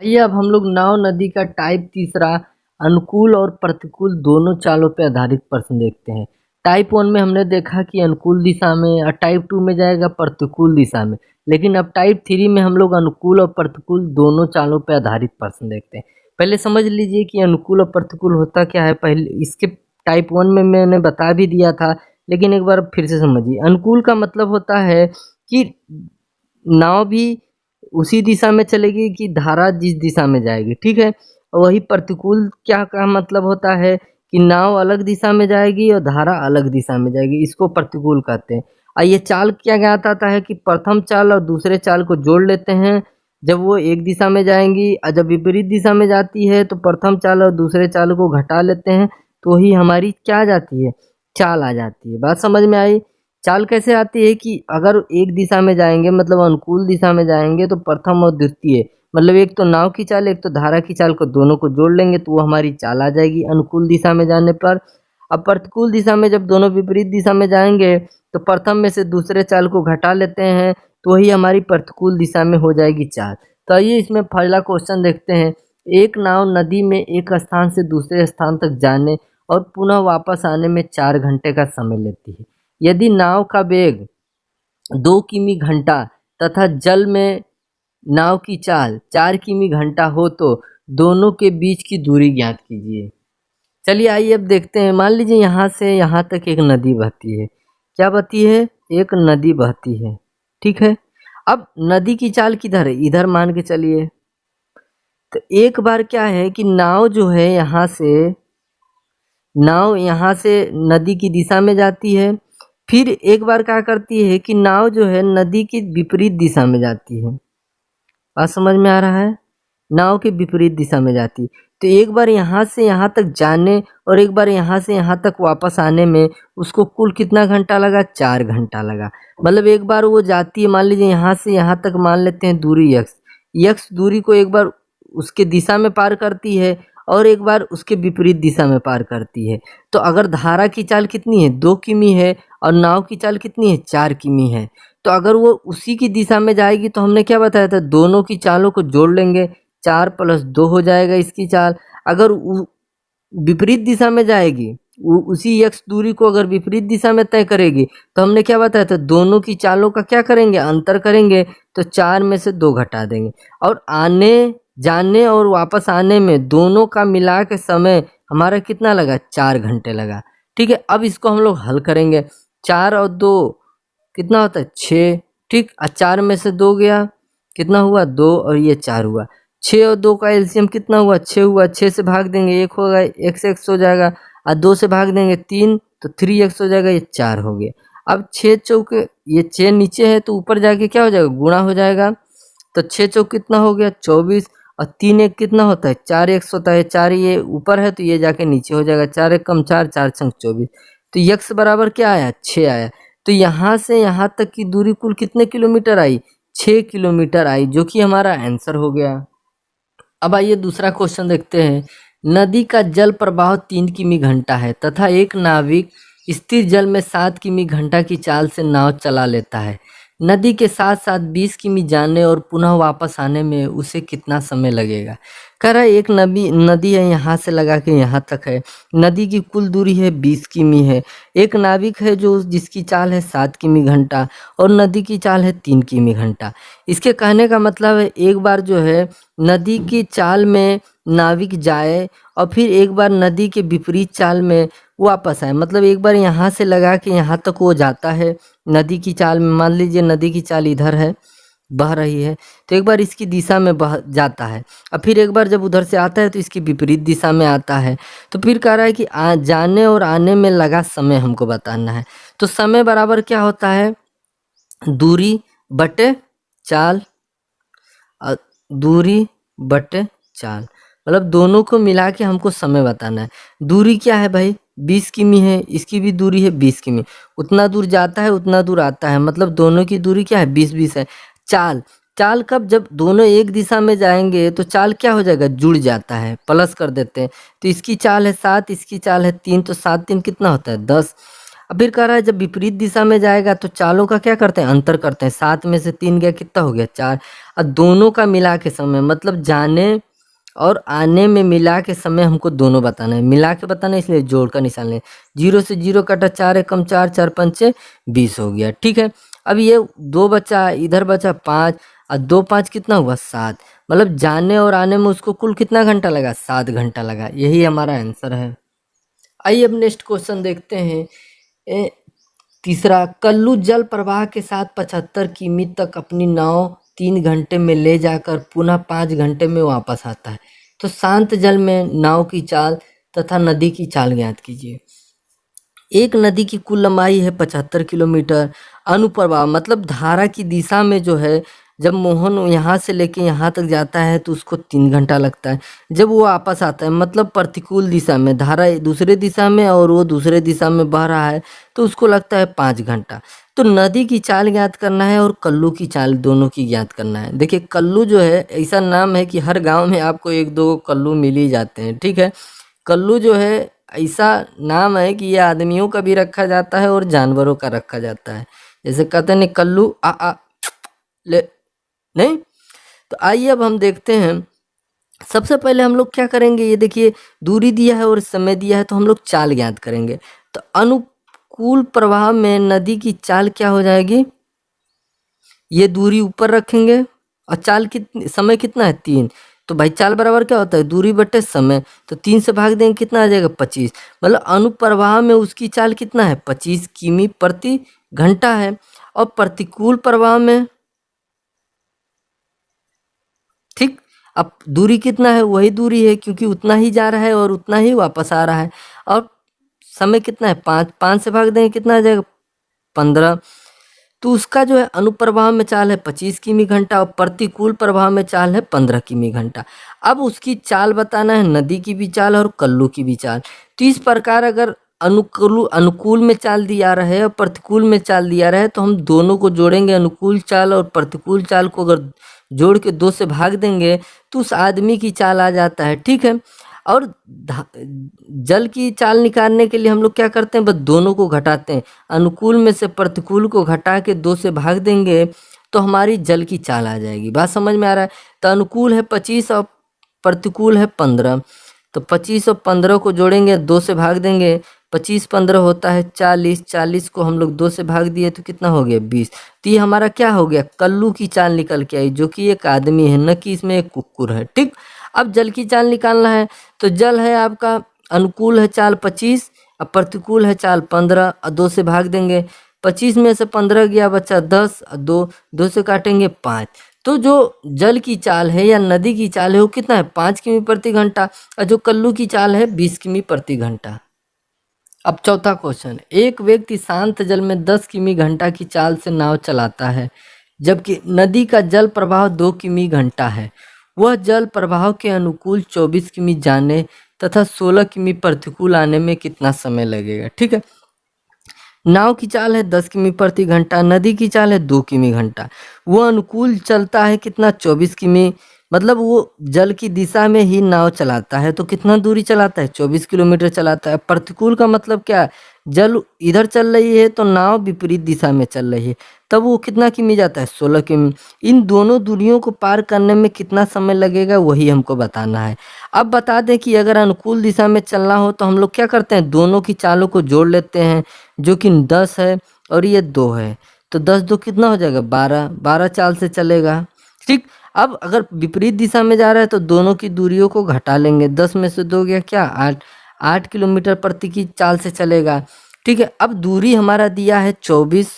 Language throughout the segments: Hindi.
आइए अब हम लोग नाव नदी का टाइप तीसरा अनुकूल और प्रतिकूल दोनों चालों पर आधारित प्रश्न देखते हैं। टाइप वन में हमने देखा कि अनुकूल दिशा में और टाइप टू में जाएगा प्रतिकूल दिशा में। लेकिन अब टाइप थ्री में हम लोग अनुकूल और प्रतिकूल दोनों चालों पर आधारित प्रश्न देखते हैं। पहले समझ लीजिए कि अनुकूल और प्रतिकूल होता क्या है। पहले इसके टाइप वन में मैंने बता भी दिया था, लेकिन एक बार फिर से समझिए। अनुकूल का मतलब होता है कि नाव भी उसी दिशा में चलेगी कि धारा जिस दिशा में जाएगी, ठीक है। और वही प्रतिकूल क्या का मतलब होता है कि नाव अलग दिशा में जाएगी और धारा अलग दिशा में जाएगी, इसको प्रतिकूल कहते हैं। और ये चाल क्या ज्ञात आता है कि प्रथम चाल और दूसरे चाल को जोड़ लेते हैं जब वो एक दिशा में जाएंगी, और जब विपरीत दिशा में जाती है तो प्रथम चाल और दूसरे चाल को घटा लेते हैं, तो वही हमारी क्या आ जाती है, चाल आ जाती है। बात समझ में आई। चाल कैसे आती है कि अगर एक दिशा में जाएंगे मतलब अनुकूल दिशा में जाएंगे तो प्रथम और द्वितीय मतलब एक तो नाव की चाल एक तो धारा की चाल को दोनों को जोड़ लेंगे तो वो हमारी चाल आ जाएगी अनुकूल दिशा में जाने पर। अब प्रतिकूल दिशा में जब दोनों विपरीत दिशा में जाएंगे तो प्रथम में से दूसरे चाल को घटा लेते हैं तो वही हमारी प्रतिकूल दिशा में हो जाएगी चाल। तो आइए इसमें पहला क्वेश्चन देखते हैं। एक नाव नदी में एक स्थान से दूसरे स्थान तक जाने और पुनः वापस आने में 4 घंटे का समय लेती है। यदि नाव का वेग 2 किमी घंटा तथा जल में नाव की चाल 4 किमी घंटा हो तो दोनों के बीच की दूरी ज्ञात कीजिए। चलिए आइए अब देखते हैं। मान लीजिए यहाँ से यहाँ तक एक नदी बहती है। क्या बहती है? एक नदी बहती है, ठीक है। अब नदी की चाल किधर है? इधर मान के चलिए। तो एक बार क्या है कि नाव यहाँ से नदी की दिशा में जाती है। फिर एक बार क्या करती है कि नाव जो है नदी की विपरीत दिशा में जाती है। बात समझ में आ रहा है? नाव के विपरीत दिशा में जाती है। तो एक बार यहाँ से यहाँ तक जाने और एक बार यहाँ से यहाँ तक वापस आने में उसको कुल कितना घंटा लगा? 4 घंटा लगा। मतलब एक बार वो जाती है, मान लीजिए यहाँ से यहाँ तक मान लेते हैं दूरी यक्स। यक्स दूरी को एक बार उसके दिशा में पार करती है और एक बार उसके विपरीत दिशा में पार करती है। तो अगर धारा की चाल कितनी है? 2 किमी है और नाव की चाल कितनी है? 4 किमी है। तो अगर वो उसी की दिशा में जाएगी तो हमने क्या बताया था? दोनों की चालों को जोड़ लेंगे, 4 + 2 हो जाएगा इसकी चाल। अगर विपरीत दिशा में जाएगी, उसी यक्स दूरी को अगर विपरीत दिशा में तय करेगी तो हमने क्या बताया था? दोनों की चालों का क्या करेंगे? अंतर करेंगे। तो 4 में से 2 घटा देंगे और आने जाने और वापस आने में दोनों का मिला के समय हमारा कितना लगा? 4 घंटे लगा, ठीक है। अब इसको हम लोग हल करेंगे। 4 और 2 कितना होता है? 6, ठीक। 4 में से 2 गया, कितना हुआ? 2 और ये 4 हुआ। 6 और 2 का एलसीएम कितना हुआ? 6 हुआ। 6 से भाग देंगे 1 होगा, 1 से x हो जाएगा और 2 से भाग देंगे 3 तो 3x हो जाएगा, ये 4 हो गया। अब 6 चौके, ये 6 नीचे है तो ऊपर जाके क्या हो जाएगा? गुणा हो जाएगा। तो 6 चौक कितना हो गया? 24 और 3 1 कितना होता है? 4x होता है। 4 ये ऊपर है तो ये जाके नीचे हो जाएगा। 4 1 कम 4, 4 छंग 24। तो x बराबर क्या आया? 6 आया। तो यहाँ से यहाँ तक की दूरी कुल कितने किलोमीटर आई? 6 किलोमीटर आई, जो कि हमारा आंसर हो गया। अब आइए दूसरा क्वेश्चन देखते हैं। नदी का जल प्रवाह 3 किमी घंटा है तथा एक नाविक स्थिर जल में 7 किमी घंटा की चाल से नाव चला लेता है। नदी के साथ साथ 20 किमी जाने और पुनः वापस आने में उसे कितना समय लगेगा? कह रहा है एक नदी है, यहाँ से लगा के यहाँ तक है। नदी की कुल दूरी है 20 किमी है। एक नाविक है जो जिसकी चाल है 7 किमी घंटा और नदी की चाल है 3 किमी घंटा। इसके कहने का मतलब है एक बार जो है नदी की चाल में नाविक जाए और फिर एक बार नदी के विपरीत चाल में वापस आए। मतलब एक बार यहाँ से लगा के यहाँ तक वो जाता है नदी की चाल में। मान लीजिए नदी की चाल इधर है, बह रही है, तो एक बार इसकी दिशा में बह जाता है और फिर एक बार जब उधर से आता है तो इसकी विपरीत दिशा में आता है। तो फिर कह रहा है कि जाने और आने में लगा समय हमको बताना है। तो समय बराबर क्या होता है? दूरी बटे चाल। दूरी बटे चाल मतलब दोनों को मिला के हमको समय बताना है। दूरी क्या है भाई? 20 किमी है, इसकी भी दूरी है 20 किमी। उतना दूर जाता है उतना दूर आता है, मतलब दोनों की दूरी क्या है? 20-20 है। चाल, चाल कब? जब दोनों एक दिशा में जाएंगे तो चाल क्या हो जाएगा? जुड़ जाता है, प्लस कर देते हैं। तो इसकी चाल है 7, इसकी चाल है 3, तो 7 3 कितना होता है? 10। अब फिर कह रहा है जब विपरीत दिशा में जाएगा तो चालों का क्या करते हैं, अंतर करते हैं। 7 में से 3 गया, कितना हो गया, 4। और दोनों का मिला के समय, मतलब जाने और आने में मिला के समय हमको दोनों बताना है, मिला के बताना है, इसलिए जोड़ का निशान लें। 0 से 0 कटा, 4 एकम 4, 4 पंचे 20 हो गया। ठीक है, अब ये 2 बचा, इधर बचा 5, और 2 5 कितना हुआ, 7। मतलब जाने और आने में उसको कुल कितना घंटा लगा, 7 घंटा लगा। यही हमारा आंसर है। आइए अब नेक्स्ट क्वेश्चन देखते हैं। तीसरा, कल्लू जल प्रवाह के साथ 75 किमी तक अपनी नाव 3 घंटे में ले जाकर पुनः 5 घंटे में वापस आता है, तो शांत जल में नाव की चाल तथा नदी की चाल ज्ञात कीजिए। एक नदी की कुल लंबाई है 75 किलोमीटर। अनुप्रवाह मतलब धारा की दिशा में जो है, जब मोहन यहाँ से लेके यहाँ तक जाता है तो उसको 3 घंटा लगता है। जब वो वापस आता है, मतलब प्रतिकूल दिशा में, धारा दूसरे दिशा में और वो दूसरे दिशा में बह रहा है, तो उसको लगता है 5 घंटा। तो नदी की चाल ज्ञात करना है और कल्लू की चाल, दोनों की ज्ञात करना है। देखिए कल्लू जो है ऐसा नाम है कि हर गाँव में आपको 1-2 कल्लू मिल ही जाते हैं। ठीक है, कल्लू जो है ऐसा नाम है कि ये आदमियों का भी रखा जाता है और जानवरों का रखा जाता है। जैसे कहते हैं कल्लू आ ले, नहीं। तो आइए अब हम देखते हैं। सबसे पहले हम लोग क्या करेंगे, ये देखिए दूरी दिया है और समय दिया है, तो हम लोग चाल ज्ञात करेंगे। तो अनुकूल प्रवाह में नदी की चाल क्या हो जाएगी, ये दूरी ऊपर रखेंगे और चाल कितनी, समय कितना है 3, तो भाई चाल बराबर क्या होता है, दूरी बटे समय। तो 3 से भाग देंगे, कितना आ जाएगा, 25। मतलब अनुप्रवाह में उसकी चाल कितना है, 25 किमी प्रति घंटा है। और प्रतिकूल प्रवाह में, ठीक, अब दूरी कितना है, वही दूरी है, क्योंकि उतना ही जा रहा है और उतना ही वापस आ रहा है। और समय कितना है, 5, 5 से भाग देंगे, कितना आ जाएगा, 15। तो उसका जो है अनुप्रवाह में चाल है 25 किमी घंटा और प्रतिकूल प्रवाह में चाल है 15 किमी घंटा। अब उसकी चाल बताना है, नदी की भी चाल और कल्लू की भी चाल। तो इस प्रकार अगर अनुकूल में चाल दिया रहे और प्रतिकूल में चाल दिया रहे, तो हम दोनों को जोड़ेंगे, अनुकूल चाल और प्रतिकूल चाल को अगर जोड़ के 2 से भाग देंगे तो उस आदमी की चाल आ जाता है। ठीक है, और जल की चाल निकालने के लिए हम लोग क्या करते हैं, बस दोनों को घटाते हैं। अनुकूल में से प्रतिकूल को घटा के 2 से भाग देंगे तो हमारी जल की चाल आ जाएगी। बात समझ में आ रहा है। तो अनुकूल है 25 और प्रतिकूल है 15। तो 25 और 15 को जोड़ेंगे, 2 से भाग देंगे, 25 15 होता है 40। 40 को हम लोग 2 से भाग दिए तो कितना हो गया, 20। तो ये हमारा क्या हो गया, कल्लू की चाल निकल के आई, जो कि एक आदमी है, न कि इसमें एक कुक्कुर है। ठीक, अब जल की चाल निकालना है। तो जल है आपका, अनुकूल है चाल 25 और प्रतिकूल है चाल 15, और 2 से भाग देंगे। 25 में से 15 गया, बच्चा 10, और 2 से काटेंगे 5। तो जो जल की चाल है या नदी की चाल है वो कितना है, 5 किमी प्रति घंटा, और जो कल्लू की चाल है 20 किमी प्रति घंटा। अब चौथा क्वेश्चन, एक व्यक्ति शांत जल में 10 किमी घंटा की चाल से नाव चलाता है, जबकि नदी का जल प्रवाह 2 किमी घंटा है। वह जल प्रवाह के अनुकूल 24 किमी जाने तथा 16 किमी प्रतिकूल आने में कितना समय लगेगा। ठीक है, नाव की चाल है 10 किमी प्रति घंटा, नदी की चाल है 2 किमी घंटा। वो अनुकूल चलता है कितना, 24 किमी, मतलब वो जल की दिशा में ही नाव चलाता है, तो कितना दूरी चलाता है, 24 किलोमीटर चलाता है। प्रतिकूल का मतलब क्या है, जल इधर चल रही है तो नाव विपरीत दिशा में चल रही है, तब वो कितना किमी जाता है, 16 किमी। इन दोनों दूरियों को पार करने में कितना समय लगेगा, वही हमको बताना है। अब बता दें कि अगर अनुकूल दिशा में चलना हो तो हम लोग क्या करते हैं, दोनों की चालों को जोड़ लेते हैं, जो कि 10 है और ये 2 है। तो 10 2 कितना हो जाएगा, 12, 12 चाल से चलेगा। ठीक, अब अगर विपरीत दिशा में जा रहा है तो दोनों की दूरियों को घटा लेंगे। 10 में से 2 गया क्या, 8, 8 किलोमीटर प्रति की चाल से चलेगा। ठीक है, अब दूरी हमारा दिया है 24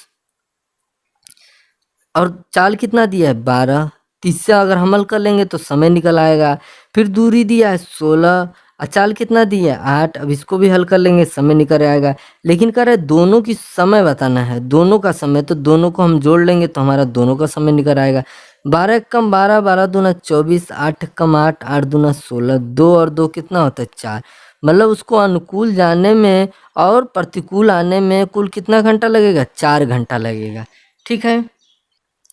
और चाल कितना दिया है, 12। 30 से अगर हमल कर लेंगे तो समय निकल आएगा। फिर दूरी दिया है 16 और चाल कितना दिया है, 8। अब इसको भी हल कर लेंगे, समय निकल आएगा। लेकिन कह रहे दोनों की समय बताना है, दोनों का समय, तो दोनों को हम जोड़ लेंगे तो हमारा दोनों का समय निकल आएगा। 12 कम 12, 12 दूना 24, 8 कम 8, 8 दूना 16, 2 और 2 कितना होता है, 4। मतलब उसको अनुकूल जाने में और प्रतिकूल आने में कुल कितना घंटा लगेगा, 4 घंटा लगेगा। ठीक है,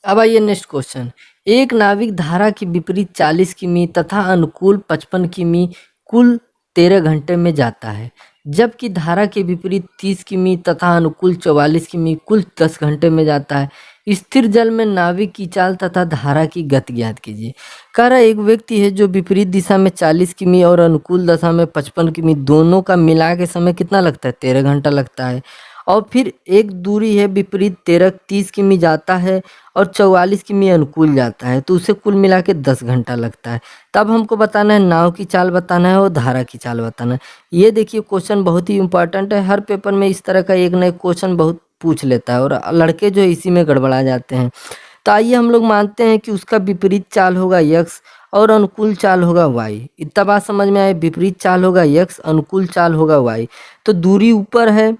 अब आइए नेक्स्ट क्वेश्चन। एक नाविक धारा की विपरीत 40 किमी तथा अनुकूल 55 किमी कुल 13 घंटे में जाता है, जबकि धारा के विपरीत 30 किमी तथा अनुकूल 44 किमी कुल 10 घंटे में जाता है। स्थिर जल में नाविक की चाल तथा धारा की गति ज्ञात कीजिए। कह रहा एक व्यक्ति है जो विपरीत दिशा में 40 किमी और अनुकूल दशा में 55 किमी दोनों का मिला के समय कितना लगता है, 13 घंटा लगता है। और फिर एक दूरी है विपरीत 30 किमी जाता है और 44 किमी अनुकूल जाता है, तो उसे कुल मिला के 10 घंटा लगता है। तब हमको बताना है नाव की चाल बताना है और धारा की चाल बताना है। ये देखिए क्वेश्चन बहुत ही इंपॉर्टेंट है, हर पेपर में इस तरह का एक ना एक क्वेश्चन बहुत पूछ लेता है और लड़के जो है इसी में गड़बड़ा जाते हैं। तो आइए हम लोग मानते हैं कि उसका विपरीत चाल होगा यक्स और अनुकूल चाल होगा वाई। इतना बात समझ में आए, विपरीत चाल होगा यक्स, अनुकूल चाल होगा वाई। तो दूरी ऊपर है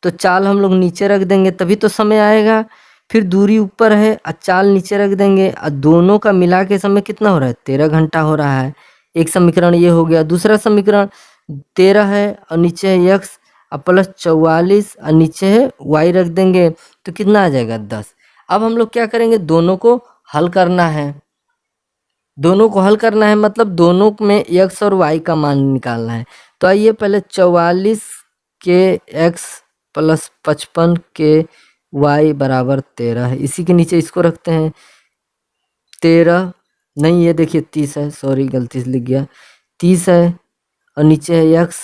तो चाल हम लोग नीचे रख देंगे तभी तो समय आएगा। फिर दूरी ऊपर है और चाल नीचे रख देंगे और दोनों का मिला के समय कितना हो रहा है, 13 घंटा हो रहा है। एक समीकरण ये हो गया। दूसरा समीकरण 13 है और नीचे है यक्स और प्लस 44 और नीचे है वाई रख देंगे तो कितना आ जाएगा, 10। अब हम लोग क्या करेंगे, दोनों को हल करना है। दोनों को हल करना है मतलब दोनों में एक्स और वाई का मान निकालना है। तो आइए पहले 44 के एक्स प्लस 55 के वाई बराबर 13 है। इसी के नीचे इसको रखते हैं 13 नहीं, ये देखिए 30 है, सॉरी गलती से लिख गया। 30 है और नीचे है यक्स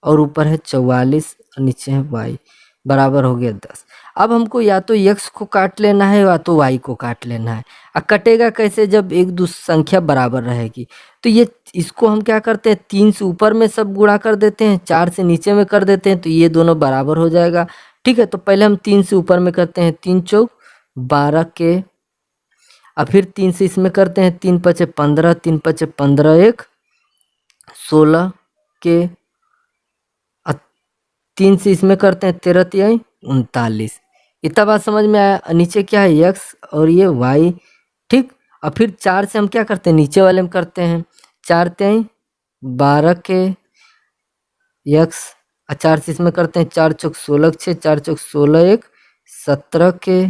और ऊपर है 44 और नीचे है वाई बराबर हो गया 10। अब हमको या तो यक्स को काट लेना है या तो वाई को काट लेना है। अब कटेगा कैसे, जब एक दूसरी संख्या बराबर रहेगी। तो ये इसको हम क्या करते हैं, 3 से ऊपर में सब गुणा कर देते हैं, 4 से नीचे में कर देते हैं तो ये दोनों बराबर हो जाएगा। ठीक है, तो पहले हम 3 से ऊपर में करते हैं, 3 चौक 12 के, और फिर 3 से इसमें करते हैं, 3 पचे 15, 3 पचे 15, 1 16 के, 3 से इसमें करते हैं 13 तिहाई 39। इतना बात समझ में आया। नीचे क्या है यक्स और ये वाई, ठीक। और फिर 4 से हम क्या करते हैं, नीचे वाले में करते हैं, 4 तिहाई 12 के यक्स और 4 से इसमें करते हैं, 4 चौक 16 6, 4 चौक 16 1 17 के,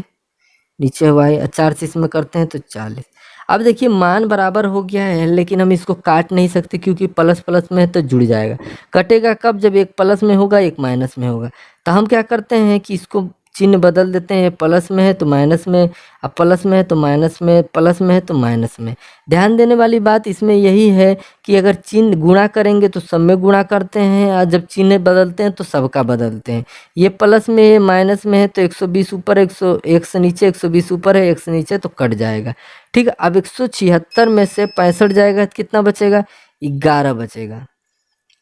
नीचे वाई और 4 से इसमें करते हैं तो 40। अब देखिए मान बराबर हो गया है लेकिन हम इसको काट नहीं सकते क्योंकि प्लस प्लस में है तो जुड़ जाएगा। कटेगा कब, जब एक प्लस में होगा एक माइनस में होगा। तो हम क्या करते हैं कि इसको चिन्ह बदल देते हैं, प्लस में है तो माइनस में, अब प्लस में है तो माइनस में, प्लस में है तो माइनस में। ध्यान देने वाली बात इसमें यही है कि अगर चिन्ह गुणा करेंगे तो सब में गुणा करते हैं और जब चिन्ह बदलते हैं तो सबका बदलते हैं। ये प्लस में है माइनस में है तो 120 ऊपर 101 से नीचे, 120 ऊपर है 1 से नीचे तो कट जाएगा। ठीक है, अब 176 में से 65 जाएगा तो कितना बचेगा, 11 बचेगा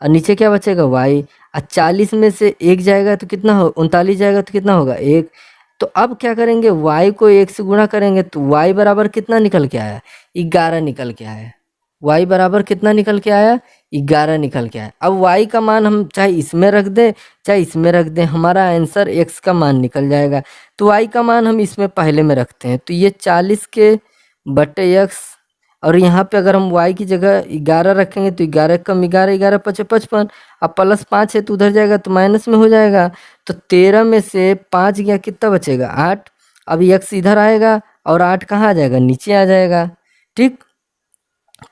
और नीचे क्या बचेगा वाई। और 40 में से 1 जाएगा तो कितना हो, 39 जाएगा तो कितना होगा 1। तो अब क्या करेंगे, वाई को 1 से गुणा करेंगे तो वाई बराबर कितना निकल के आया, 11 निकल के आया। वाई बराबर कितना निकल के आया, 11 निकल के आया। अब वाई का मान हम चाहे इसमें रख दें चाहे इसमें रख दें, हमारा आंसर एक्स का मान निकल जाएगा। तो वाई का मान हम इसमें पहले में रखते हैं तो ये 40 के बटे एक्स, और यहाँ पे अगर हम y की जगह 11 रखेंगे तो 11 कम 11, 11 पचे 55, अब प्लस 5 है तो उधर जाएगा तो माइनस में हो जाएगा। तो 13 में से 5 गया कितना बचेगा, 8। अब x इधर आएगा और 8 कहाँ आ जाएगा, नीचे आ जाएगा। ठीक,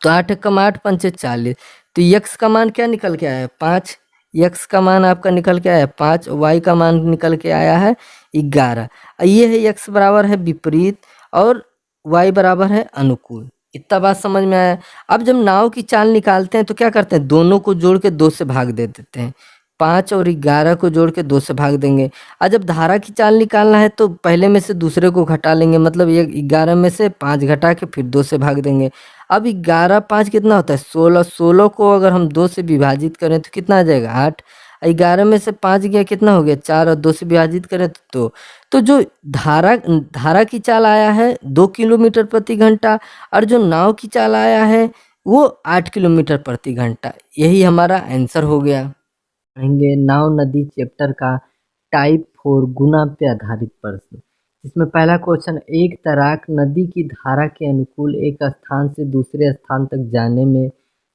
तो 8 कम 8 पंचे 40, तो x का मान क्या निकल के आया है, 5। x का मान आपका निकल के आया है 5, y का मान निकल के आया है 11। ये है x बराबर है विपरीत और y बराबर है अनुकूल। इतना बात समझ में आया। अब जब नाव की चाल निकालते हैं तो क्या करते हैं, दोनों को जोड़ के 2 से भाग दे देते हैं। 5 और 11 को जोड़ के 2 से भाग देंगे। और जब धारा की चाल निकालना है तो पहले में से दूसरे को घटा लेंगे, मतलब ये 11 में से 5 घटा के फिर 2 से भाग देंगे। अब 11 5 कितना होता है 16, 16 को अगर हम 2 से विभाजित करें तो कितना आ जाएगा 8। 11 में से 5 गया कितना हो गया 4 और 2 से विभाजित करें तो 2। तो जो धारा की चाल आया है 2 किलोमीटर प्रति घंटा और जो नाव की चाल आया है वो 8 किलोमीटर प्रति घंटा। यही हमारा आंसर हो गया। पढ़ेंगे नाव नदी चैप्टर का टाइप 4 गुना पे आधारित प्रश्न। इसमें पहला क्वेश्चन, एक तैराक नदी की धारा के अनुकूल एक स्थान से दूसरे स्थान तक जाने में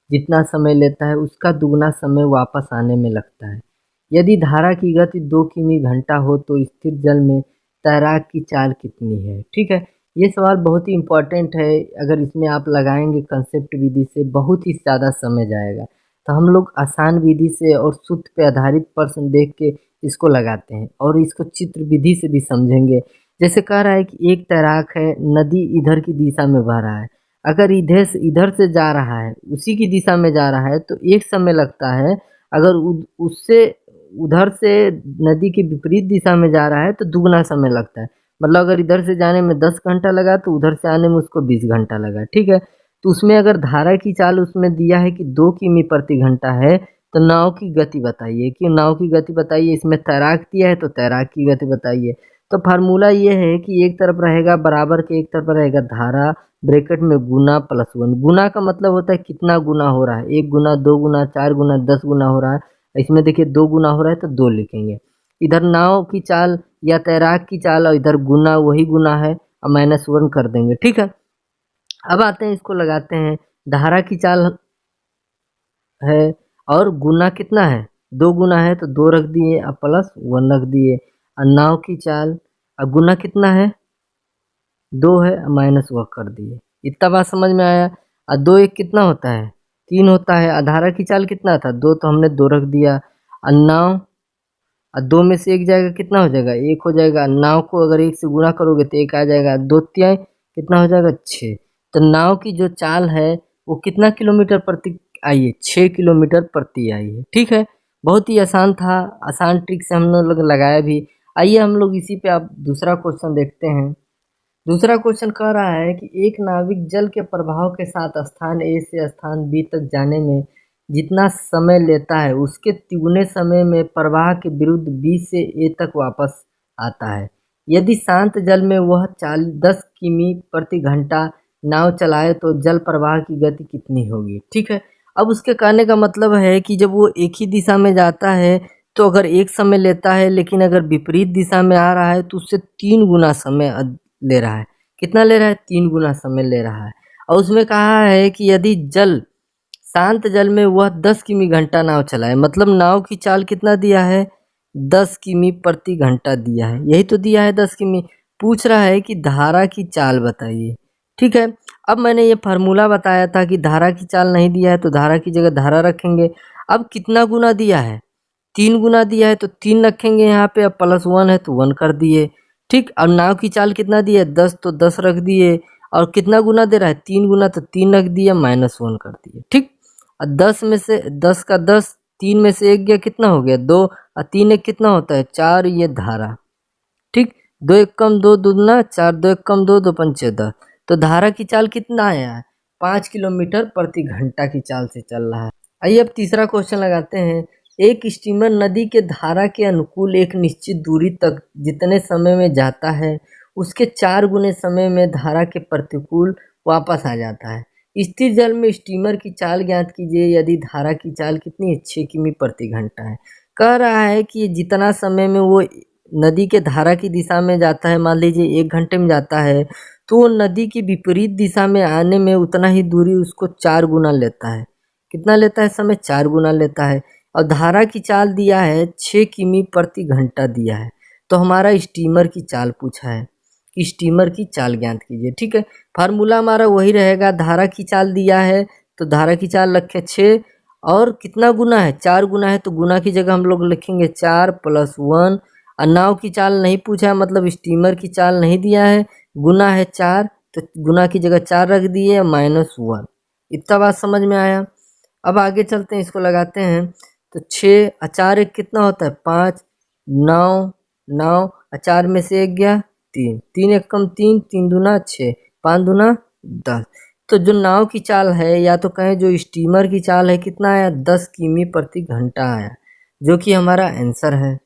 जितना समय लेता है उसका दुगना समय वापस आने में लगता है। यदि धारा की गति 2 किमी घंटा हो तो स्थिर जल में तैराक की चाल कितनी है। ठीक है, ये सवाल बहुत ही इम्पोर्टेंट है, अगर इसमें आप लगाएंगे कंसेप्ट विधि से बहुत ही ज़्यादा समय जाएगा। तो हम लोग आसान विधि से और सूत्र पे आधारित प्रश्न देख के इसको लगाते हैं और इसको चित्र विधि से भी समझेंगे। जैसे कह रहा है कि एक तैराक है, नदी इधर की दिशा में बह रहा है। अगर इधर से जा रहा है, उसी की दिशा में जा रहा है, तो एक समय लगता है। अगर उससे उधर से नदी के विपरीत दिशा में जा रहा है तो दुगना समय लगता है। मतलब अगर इधर से जाने में 10 घंटा लगा तो उधर से आने में उसको 20 घंटा लगा। ठीक है, तो उसमें अगर धारा की चाल उसमें दिया है कि 2 किमी प्रति घंटा है, तो नाव की गति बताइए कि नाव की गति बताइए। इसमें तैराक दिया है तो तैराक की गति बताइए। तो फार्मूला ये है कि एक तरफ रहेगा बराबर के, एक तरफ रहेगा धारा, ब्रैकेट में गुना प्लस 1। गुना का मतलब होता है कितना गुना हो रहा है, 1 गुना, 2 गुना, 4 गुना, 10 गुना हो रहा है। इसमें देखिए 2 गुना हो रहा है तो 2 लिखेंगे। इधर नाव की चाल या तैराक की चाल और इधर गुना, वही गुना है और -1 कर देंगे। ठीक है, अब आते हैं इसको लगाते हैं। धारा की चाल है और गुना कितना है, 2 गुना है तो 2 रख दिए और प्लस 1 रख दिए। और नाव की चाल और गुना कितना है, 2 है और -1 कर दिए। इतना बात समझ में आया। और 2 1 कितना होता है, 3 होता है। और धारा की चाल कितना था, 2, तो हमने 2 रख दिया। और नाव, और 2 में से 1 जाएगा, कितना हो जाएगा, 1 हो जाएगा। नाव को अगर 1 से गुणा करोगे तो 1 आ जाएगा। 2 तिहाई कितना हो जाएगा, 6। तो नाव की जो चाल है वो कितना किलोमीटर प्रति आई है, 6 किलोमीटर प्रति आई है। ठीक है, बहुत ही आसान था, आसान ट्रिक से हम लोग लगाया भी। आइए हम लोग इसी पे आप दूसरा क्वेश्चन देखते हैं। दूसरा क्वेश्चन कह रहा है कि एक नाविक जल के प्रभाव के साथ स्थान ए से स्थान बी तक जाने में जितना समय लेता है उसके तिगुने समय में प्रवाह के विरुद्ध बी से ए तक वापस आता है। यदि शांत जल में वह 10 किमी प्रति घंटा नाव चलाए तो जल प्रवाह की गति कितनी होगी। ठीक है, अब उसके कहने का मतलब है कि जब वो एक ही दिशा में जाता है तो अगर एक समय लेता है, लेकिन अगर विपरीत दिशा में आ रहा है तो उससे 3 गुना समय ले रहा है। कितना ले रहा है, 3 गुना समय ले रहा है। और उसमें कहा है कि यदि शांत जल में वह 10 किमी घंटा नाव चलाए, मतलब नाव की चाल कितना दिया है, 10 किमी प्रति घंटा दिया है। यही तो दिया है 10 किमी। पूछ रहा है कि धारा की चाल बताइए। ठीक है, अब मैंने ये फार्मूला बताया था कि धारा की चाल नहीं दिया है तो धारा की जगह धारा रखेंगे। अब कितना गुना दिया है, 3 गुना दिया है तो 3 रखेंगे यहाँ पे। अब +1 है तो 1 कर दिए। ठीक, अब नाव की चाल कितना दिया है, 10, तो 10 रख दिए। और कितना गुना दे रहा है, 3 गुना, तो 3 रख दिया, -1 कर दिए। ठीक, और 10 में से 10 का 10, 3 में से 1 गया, कितना हो गया, 2, और 3 1 कितना होता है, 4, ये धारा। ठीक, 2 1 कम 2 दूना 4, 2 1 कम 2, 2 पंचे 10। तो धारा की चाल कितना आया है, 5 किलोमीटर प्रति घंटा की चाल से चल रहा है। आइए अब तीसरा क्वेश्चन लगाते हैं। एक स्टीमर नदी के धारा के अनुकूल एक निश्चित दूरी तक जितने समय में जाता है उसके 4 गुने समय में धारा के प्रतिकूल वापस आ जाता है। स्थिर जल में स्टीमर की चाल ज्ञात कीजिए यदि धारा की चाल कितनी है, 6 किमी प्रति घंटा है। कह रहा है कि जितना समय में वो नदी के धारा की दिशा में जाता है, मान लीजिए 1 घंटे में जाता है, तो वो नदी की विपरीत दिशा में आने में उतना ही दूरी उसको 4 गुना लेता है। कितना लेता है समय, 4 गुना लेता है। और धारा की चाल दिया है 6 किमी प्रति घंटा दिया है। तो हमारा स्टीमर की चाल पूछा है कि स्टीमर की चाल ज्ञात कीजिए। ठीक है, फार्मूला हमारा वही रहेगा। धारा की चाल दिया है तो धारा की चाल रखे 6, और कितना गुना है, 4 गुना है, तो गुना की जगह हम लोग लिखेंगे 4 + 1। और नाव की चाल नहीं पूछा है, मतलब स्टीमर की चाल नहीं दिया है, गुना है 4, तो गुना की जगह 4 रख दिए, -1। इतना बात समझ में आया। अब आगे चलते हैं, इसको लगाते हैं। तो 6 और 4 1 कितना होता है, 5, 9 9 और 4 में से 1 गया, 3, 3 1 कम 3, 3 दूना 6, 5 दूना 10। तो जो नाव की चाल है, या तो कहें जो स्टीमर की चाल है, कितना आया, 10 किमी प्रति घंटा आया, जो कि हमारा आंसर है।